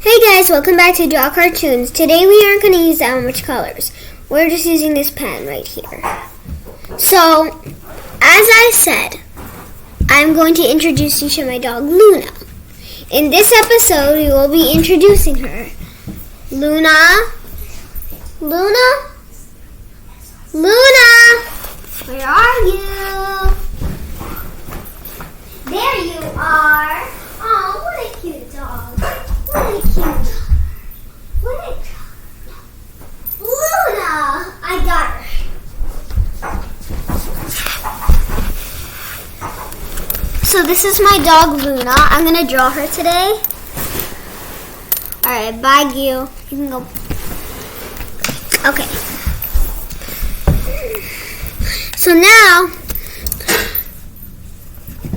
Hey guys, welcome back to Draw Cartoons. Today we aren't going to use that much colors. We're just using this pen right here. So, as I said, I'm going to introduce you to my dog Luna. In this episode, we will be introducing her. Luna? Luna? Luna? Where are you? There you are. Oh, what a cute dog. What a cute dog. What a Luna! I got her. So this is my dog Luna. I'm going to draw her today. Alright, bye Gil. You can go. Okay. So now,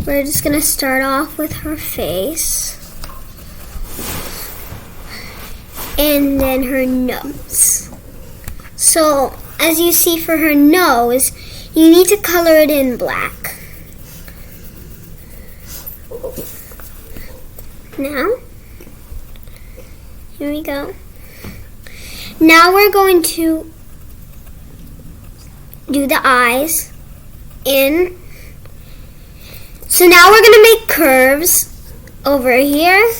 we're just going to start off with her face. And then her nose. So, as you see for her nose, you need to color it in black. Now, here we go. Now we're going to do the eyes in. So now we're going to make curves over here,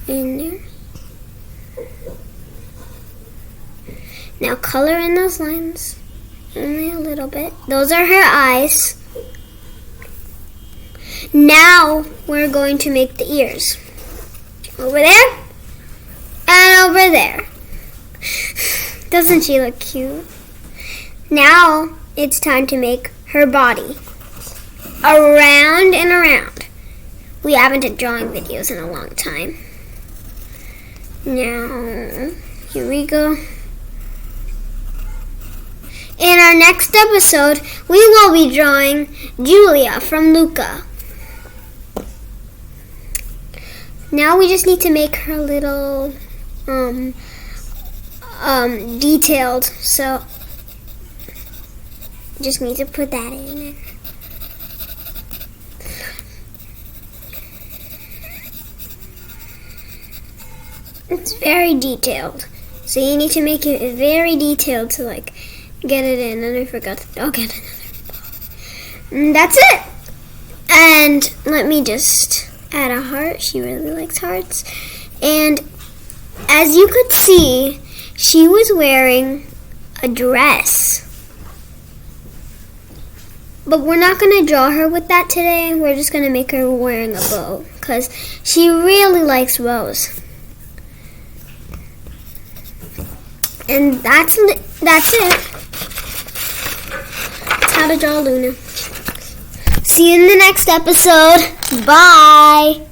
in there. Now color in those lines, only a little bit. Those are her eyes. Now we're going to make the ears. Over there and over there. Doesn't she look cute? Now it's time to make her body. Around and around. We haven't done drawing videos in a long time. Now, here we go. In our next episode, we will be drawing Julia from Luca. Now we just need to make her a little detailed, so just need to put that in there. It's very detailed, so you need to make it very detailed to get it in, and I forgot I'll get another ball. And that's it. And let me just add a heart. She really likes hearts. And as you could see, she was wearing a dress. But we're not going to draw her with that today. We're just going to make her wearing a bow, because she really likes bows. And that's it. How to draw Luna. See you in the next episode. Bye.